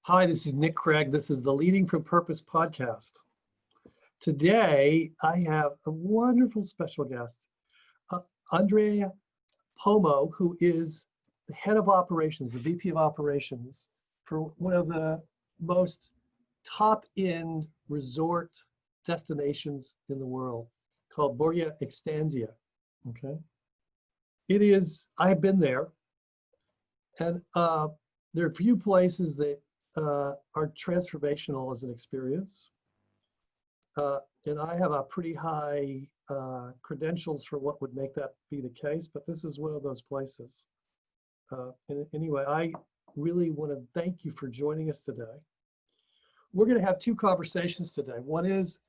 Hi, this is Nick Craig. This is the Leading from Purpose podcast. Today, I have a wonderful special guest, Andrea Pomo, who is the head of operations, the VP of operations for one of the most top-end resort destinations in the world called Borgo Egnazia. Okay. I've been there, and there are few places that are transformational as an experience. And I have a pretty high credentials for what would make that be the case, but this is one of those places. And anyway, I really want to thank you for joining us today. We're going to have two conversations today. One is,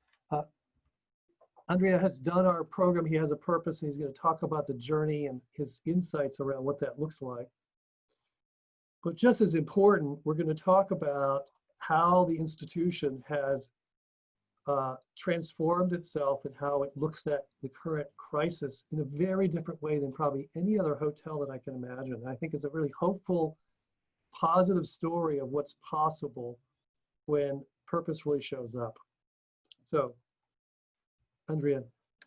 Andrea has done our program. He has a purpose, and he's going to talk about the journey and his insights around what that looks like. But just as important, we're going to talk about how the institution has transformed itself and how it looks at the current crisis in a very different way than probably any other hotel that I can imagine. And I think it's a really hopeful, positive story of what's possible when purpose really shows up. So, Andrea,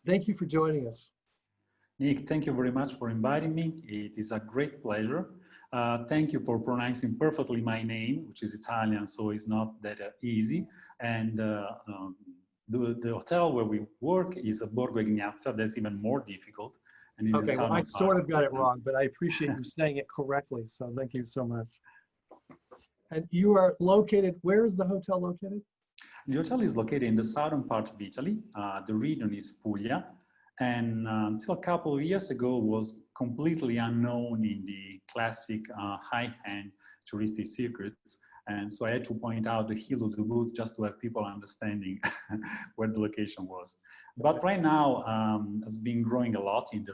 thank you for joining us. Nick, thank you very much for inviting me. It is a great pleasure. Thank you for pronouncing perfectly my name, which is Italian, so it's not that easy. And the hotel where we work is Borgo Egnazia. That's even more difficult. And okay, well, I sort of got it wrong, but I appreciate you saying it correctly. So thank you so much. And you are located, where is the hotel located? The hotel is located in the southern part of Italy. The region is Puglia. And until a couple of years ago was completely unknown in the classic high-end touristic circuits. And so I had to point out the heel of the boot just to have people understanding where the location was. But right now, has been growing a lot in the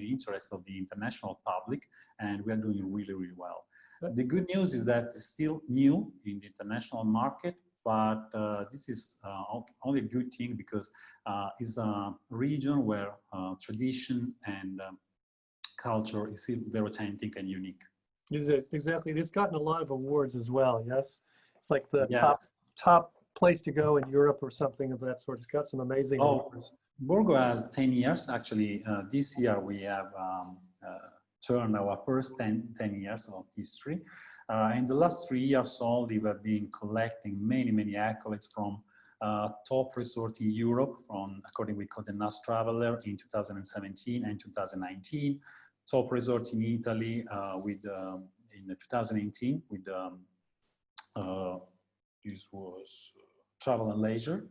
interest of the international public, and we are doing really, really well. The good news is that it's still new in the international market, but this is only a good thing because it's a region where tradition and culture is still very authentic and unique. Exactly. It's gotten a lot of awards as well, yes? It's like the yes. top place to go in Europe or something of that sort. It's got some amazing awards. Borgo has 10 years. Actually, this year we have turned our first 10 years of history. In the last 3 years only, we have been collecting many accolades from top resort in Europe, according we call the NAS Traveler in 2017 and 2019. Top resort in Italy in 2018 with this was Travel and Leisure,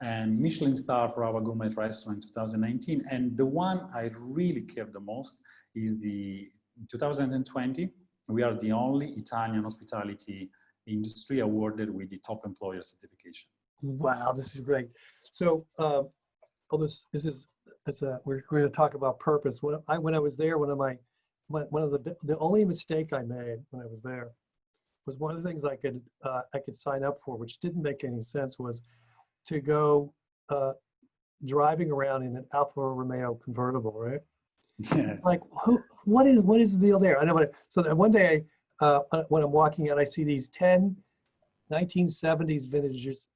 and Michelin star for our gourmet restaurant in 2019. And the one I really care the most is in 2020. We are the only Italian hospitality industry awarded with the top employer certification. Wow, this is great. So, we're going to talk about purpose. When I was there, the only mistake I made when I was there was one of the things I could sign up for, which didn't make any sense, was to go driving around in an Alfa Romeo convertible, right? Yes. Like, what is the deal there? I know. So that one day, when I'm walking out, I see these 10 1970s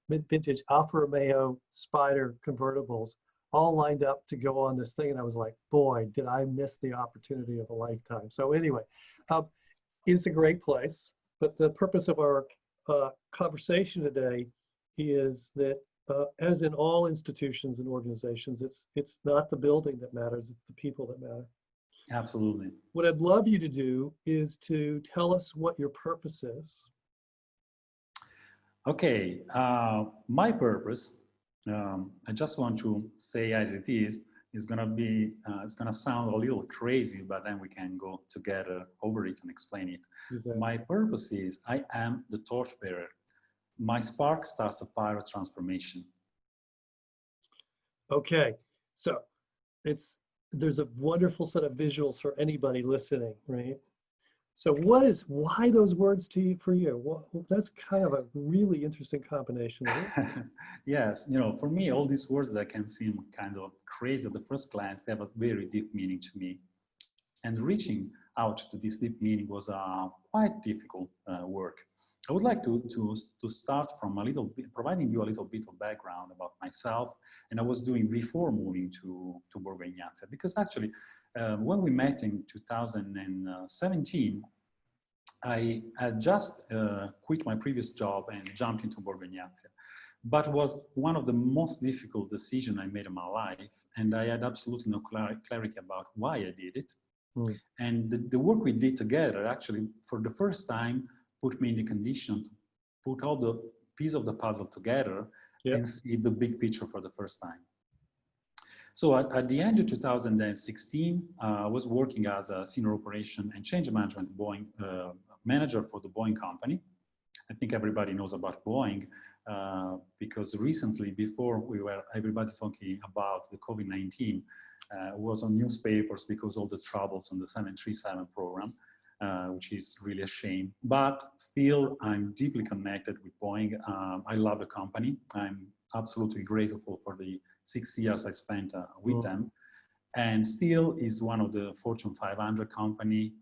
vintage Alfa Romeo Spider convertibles all lined up to go on this thing. And I was like, boy, did I miss the opportunity of a lifetime. So anyway, it's a great place. But the purpose of our conversation today is that as in all institutions and organizations, it's not the building that matters, it's the people that matter. Absolutely. What I'd love you to do is to tell us what your purpose is. Okay, my purpose, I just want to say as it is, it's gonna sound a little crazy, but then we can go together over it and explain it. Exactly. My purpose is, I am the torchbearer. My spark starts a fire of transformation. Okay, so there's a wonderful set of visuals for anybody listening, right? So why those words for you? Well, that's kind of a really interesting combination. Yes, for me, all these words that can seem kind of crazy at the first glance, they have a very deep meaning to me. And reaching out to this deep meaning was quite difficult work. I would like to start from a little bit, providing you a little bit of background about myself and I was doing before moving to Borgo Egnazia. Because actually, when we met in 2017, I had just quit my previous job and jumped into Borgo Egnazia. But was one of the most difficult decisions I made in my life. And I had absolutely no clarity about why I did it. Mm. And the work we did together actually, for the first time, put me in the condition to put all the pieces of the puzzle together and see the big picture for the first time. So at the end of 2016, I was working as a senior operation and change management Boeing manager for the Boeing company. I think everybody knows about Boeing because recently, before everybody talking about the COVID-19, was on newspapers because all the troubles on the 737 program. Which is really a shame. But still, I'm deeply connected with Boeing. I love the company. I'm absolutely grateful for the 6 years I spent with them. And still is one of the Fortune 500 company,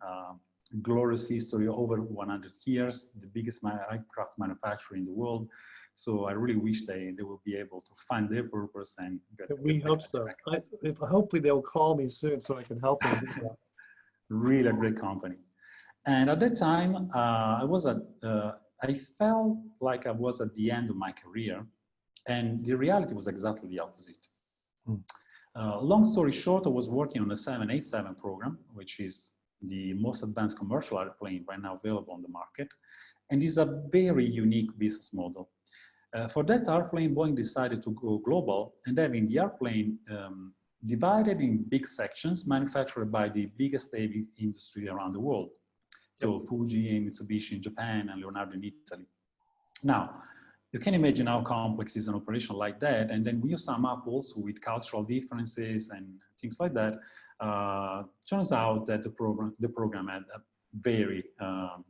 glorious history, over 100 years, the biggest aircraft manufacturer in the world. So I really wish they will be able to find their purpose and we hope so. Hopefully they'll call me soon so I can help them do that. Really a great company. And at that time, I felt like I was at the end of my career, and the reality was exactly the opposite. Long story short, I was working on a 787 program, which is the most advanced commercial airplane right now available on the market, and is a very unique business model. For that airplane, Boeing decided to go global and having the airplane divided in big sections manufactured by the biggest heavy industry around the world. So Fuji and Mitsubishi in Japan and Leonardo in Italy. Now, you can imagine how complex is an operation like that. And then when you sum up also with cultural differences and things like that, turns out that the program had a very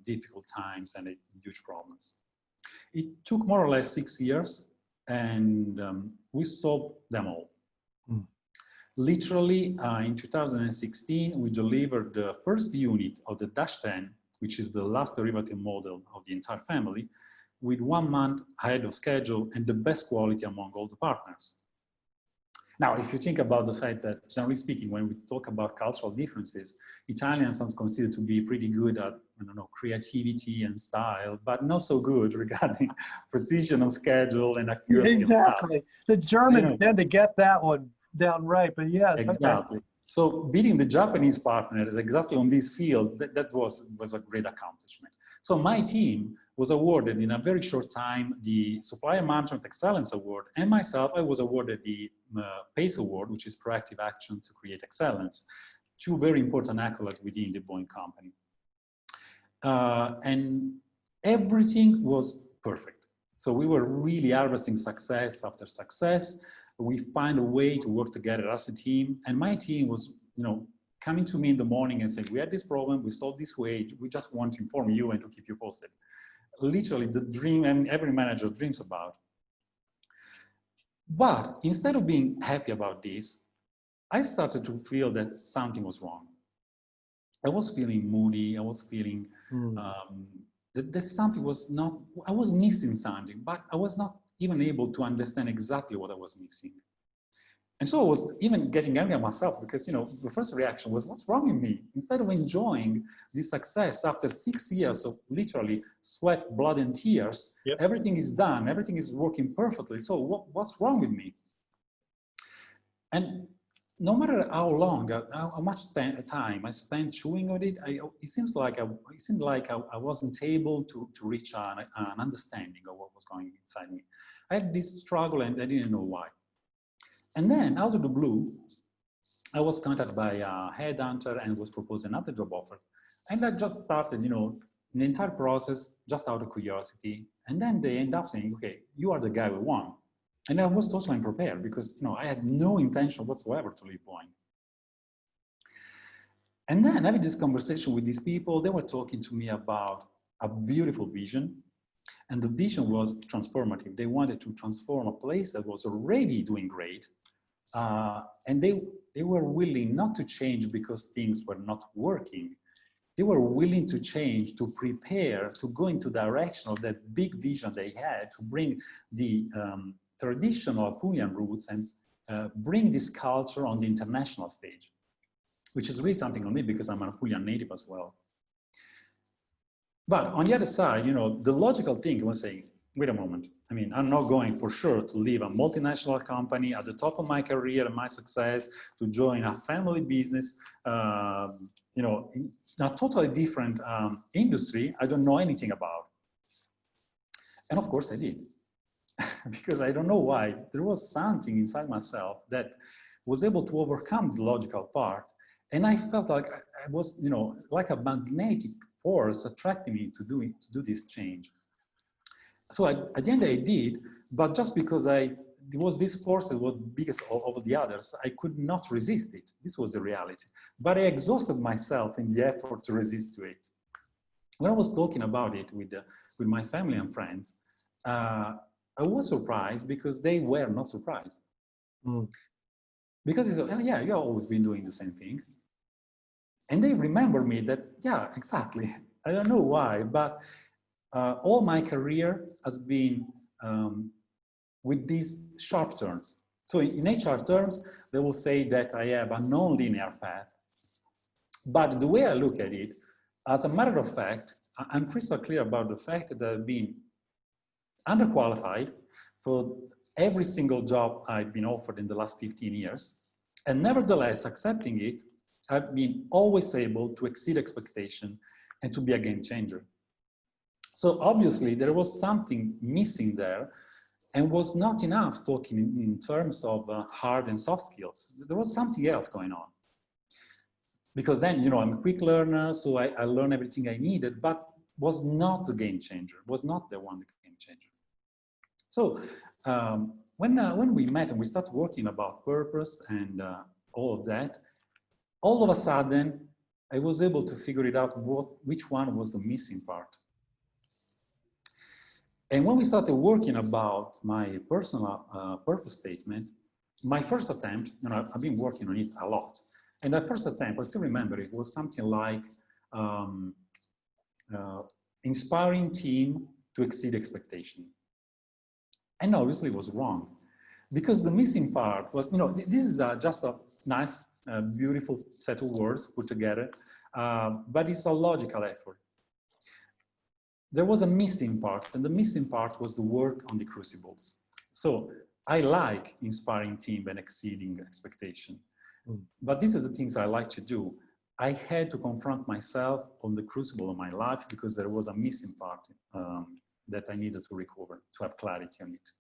difficult times and huge problems. It took more or less 6 years and we solved them all. Literally, in 2016, we delivered the first unit of the Dash 10, which is the last derivative model of the entire family, with 1 month ahead of schedule and the best quality among all the partners. Now, if you think about the fact that, generally speaking, when we talk about cultural differences, Italians are considered to be pretty good at, I don't know, creativity and style, but not so good regarding precision of schedule and accuracy. Exactly. The Germans tend to get that one down right, but yeah. Exactly. Okay. So beating the Japanese partners exactly on this field, that was a great accomplishment. So my team was awarded in a very short time the Supplier Management Excellence Award, and myself, I was awarded the PACE Award, which is Proactive Action to Create Excellence, 2 very important accolades within the Boeing company. And everything was perfect. So we were really harvesting success after success. We find a way to work together as a team, and my team was, coming to me in the morning and saying, we had this problem, we solved this way, we just want to inform you and to keep you posted. Literally the dream and every manager dreams about. But instead of being happy about this, I started to feel that something was wrong. I was feeling moody, I was feeling that something was not, I was missing something, but I was not even able to understand exactly what I was missing. And so I was even getting angry at myself because, the first reaction was, what's wrong with me? Instead of enjoying this success after 6 years of literally sweat, blood, and tears, everything is done, everything is working perfectly. So what's wrong with me? And no matter how long, how much time I spent chewing on it, it seemed like I wasn't able to reach an understanding of what was going inside me. I had this struggle and I didn't know why. And then out of the blue, I was contacted by a headhunter and was proposed another job offer. And I just started, the entire process just out of curiosity. And then they end up saying, okay, you are the guy we want. And I was totally unprepared because, I had no intention whatsoever to leave Boeing. And then having this conversation with these people, they were talking to me about a beautiful vision. And the vision was transformative. They wanted to transform a place that was already doing great. And they were willing not to change because things were not working. they were willing to change, to prepare, to go into direction of that big vision they had to bring the traditional Apulian roots and bring this culture on the international stage, which is really something on me because I'm an Apulian native as well. But on the other side, you know, the logical thing was saying, wait a moment, I mean, I'm not going for sure to leave a multinational company at the top of my career and my success to join a family business, you know, in a totally different industry I don't know anything about. And of course I did, because I don't know why, there was something inside myself that was able to overcome the logical part. And I felt like I was, you know, like a magnetic force attracting me to do this change. So at the end I did, but just because there was this force that was biggest of the others, I could not resist it. This was the reality. But I exhausted myself in the effort to resist to it. When I was talking about it with my family and friends, I was surprised because they were not surprised. Mm. Because they said, oh, yeah, you've always been doing the same thing. And they remember me that, yeah, exactly. I don't know why, but all my career has been with these sharp turns. So in HR terms, they will say that I have a non-linear path. But the way I look at it, as a matter of fact, I'm crystal clear about the fact that I've been underqualified for every single job I've been offered in the last 15 years. And nevertheless, accepting it, I've been always able to exceed expectation and to be a game changer. So obviously there was something missing there and was not enough talking in terms of hard and soft skills. There was something else going on. Because then, you know, I'm a quick learner, so I learned everything I needed, but was not the game changer, was not the one game changer. So when we met and we started working about purpose and all of that, all of a sudden, I was able to figure it out which one was the missing part. And when we started working about my personal purpose statement, my first attempt, you know, I've been working on it a lot. And that first attempt, I still remember it was something like inspiring team to exceed expectation. And obviously it was wrong because the missing part was, you know, this is just a nice, beautiful set of words put together, but it's a logical effort. There was a missing part, and the missing part was the work on the crucibles. So I like inspiring team and exceeding expectation, but these are the things I like to do. I had to confront myself on the crucible of my life because there was a missing part that I needed to recover, to have clarity on it.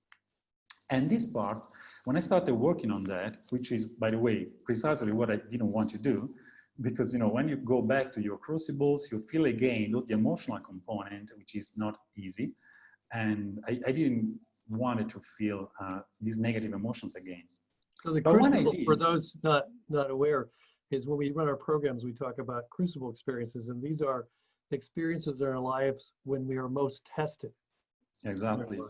And this part, when I started working on that, which is, by the way, precisely what I didn't want to do, because, you know, when you go back to your crucibles, you feel again the emotional component, which is not easy. And I didn't want to feel these negative emotions again. So the crucible, for those not aware, is when we run our programs, we talk about crucible experiences, and these are experiences in our lives when we are most tested. Exactly.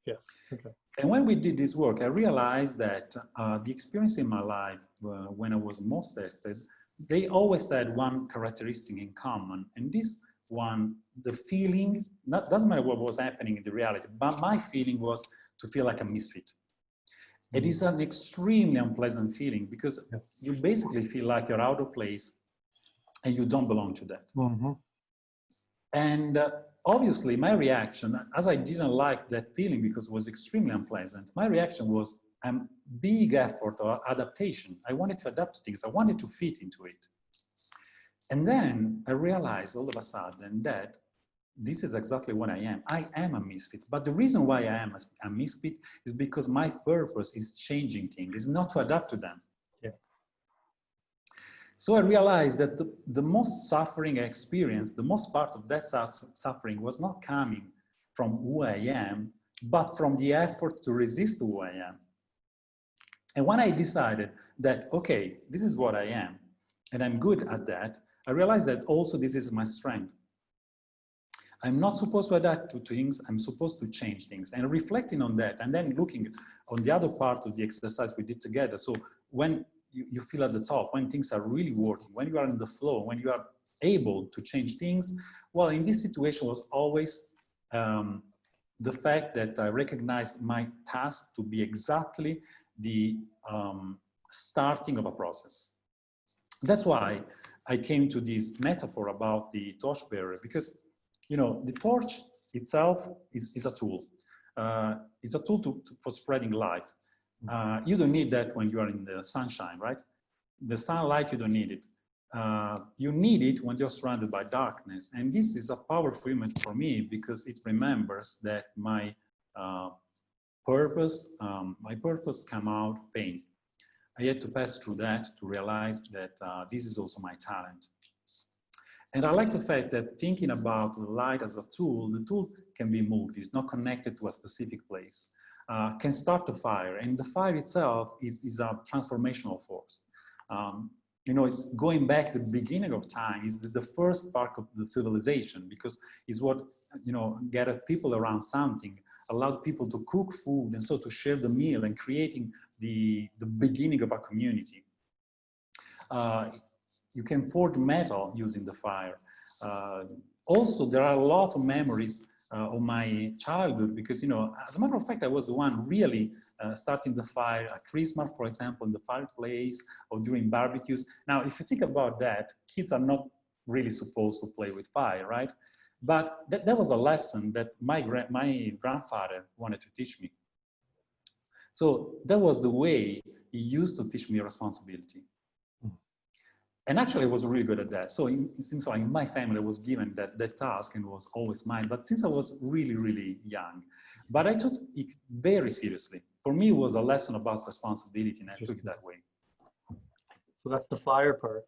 Yes. Okay. And when we did this work, I realized that the experience in my life when I was most tested, they always had one characteristic in common. And this one, the feeling, doesn't matter what was happening in the reality, but my feeling was to feel like a misfit. It is an extremely unpleasant feeling because you basically feel like you're out of place and you don't belong to that. Mm-hmm. And obviously my reaction, as I didn't like that feeling because it was extremely unpleasant, my reaction was a big effort or adaptation. I wanted to adapt to things. I wanted to fit into it. And then I realized all of a sudden that this is exactly what I am. I am a misfit. But the reason why I am a misfit is because my purpose is changing things, is not to adapt to them. Yeah. So I realized that the most suffering I experienced, the most part of that suffering was not coming from who I am, but from the effort to resist who I am. And when I decided that, okay, this is what I am, and I'm good at that, I realized that also this is my strength. I'm not supposed to adapt to things, I'm supposed to change things. And reflecting on that, and then looking on the other part of the exercise we did together. So when you feel at the top, when things are really working, when you are in the flow, when you are able to change things? Well, in this situation was always the fact that I recognized my task to be exactly the starting of a process. That's why I came to this metaphor about the torchbearer, because, you know, the torch itself is a tool. It's a tool for spreading light. You don't need that when you are in the sunshine, right? The sunlight, you don't need it. You need it when you're surrounded by darkness. And this is a powerful image for me because it remembers that my purpose come out pain. I had to pass through that to realize that this is also my talent. And I like the fact that thinking about the light as a tool, the tool can be moved. It's not connected to a specific place. Can start the fire, and the fire itself is a transformational force. You know, it's going back to the beginning of time, is the first spark of the civilization, because it's what, you know, gathered people around something, allowed people to cook food, and so to share the meal and creating the beginning of a community. You can forge metal using the fire. Also, there are a lot of memories of my childhood because, you know, as a matter of fact, I was the one really starting the fire at Christmas, for example, in the fireplace or during barbecues. Now, if you think about that, kids are not really supposed to play with fire, right? But that was a lesson that my grandfather wanted to teach me. So that was the way he used to teach me responsibility. And actually, I was really good at that. So it seems like in my family, I was given that task and it was always mine. But since I was really, really young, but I took it very seriously. For me, it was a lesson about responsibility, and I took it that way. So that's the fire part,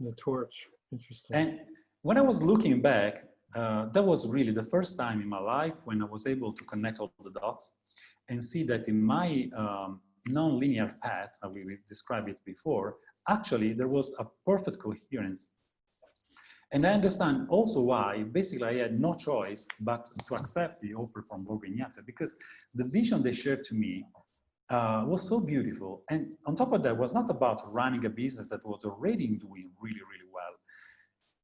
the torch. Interesting. And when I was looking back, that was really the first time in my life when I was able to connect all the dots and see that in my non-linear path, we described it before, actually there was a perfect coherence. And I understand also why basically I had no choice but to accept the offer from Borgo Egnazia, because the vision they shared to me was so beautiful. And on top of that, was not about running a business that was already doing really, really well.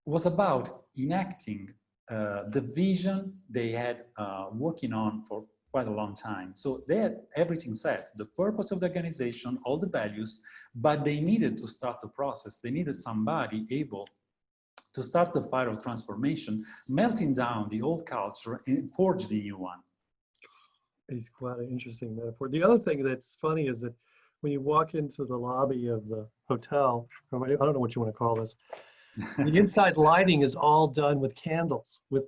It was about enacting the vision they had working on for quite a long time. So they had everything set, the purpose of the organization, all the values, but they needed to start the process. They needed somebody able to start the fire of transformation, melting down the old culture and forge the new one. It's quite an interesting metaphor. The other thing that's funny is that when you walk into the lobby of the hotel, or I don't know what you want to call this, the inside lighting is all done with candles, with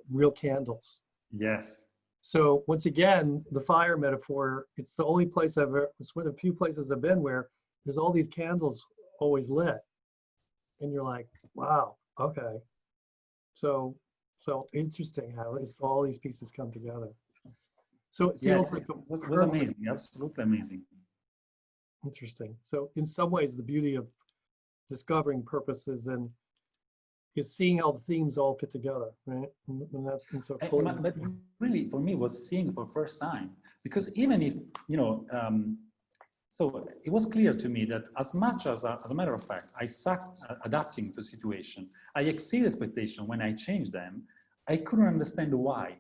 real candles. Yes. So once again, the fire metaphor, it's the only place it's one of the few places I've been where there's all these candles always lit. And you're like, wow, okay. So interesting how all these pieces come together. So it feels like it was amazing, absolutely amazing. Interesting. So in some ways, the beauty of discovering purposes and is seeing how the themes all fit together, right? And that's so cool. But really, for me, was seeing for the first time, because even if, you know, so it was clear to me that as much as a matter of fact, I sucked at adapting to situation, I exceed expectation when I changed them, I couldn't understand why.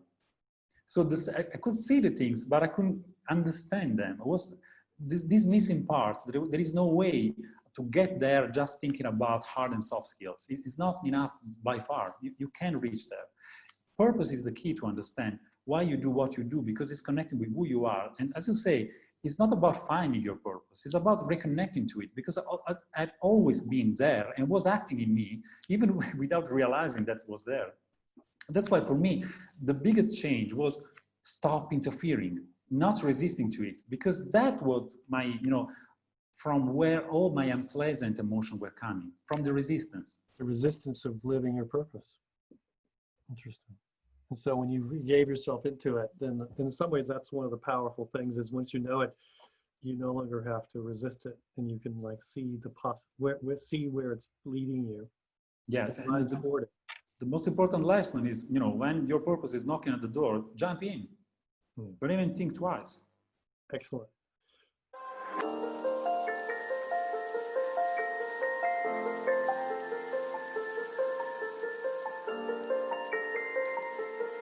So I could see the things, but I couldn't understand them. It was this missing part. There is no way to get there just thinking about hard and soft skills. It's not enough by far. You can't reach there. Purpose is the key to understand why you do what you do, because it's connected with who you are. And as you say, it's not about finding your purpose. It's about reconnecting to it, because I'd always been there and was acting in me, even without realizing that it was there. That's why for me, the biggest change was stop interfering, not resisting to it, because that was my, you know, from where all my unpleasant emotions were coming, from the resistance. The resistance of living your purpose. Interesting. And so when you gave yourself into it, then in some ways that's one of the powerful things is once you know it, you no longer have to resist it, and you can like see see where it's leading you. Yes, and the most important lesson is, you know, when your purpose is knocking at the door, jump in. Don't even think twice. Excellent.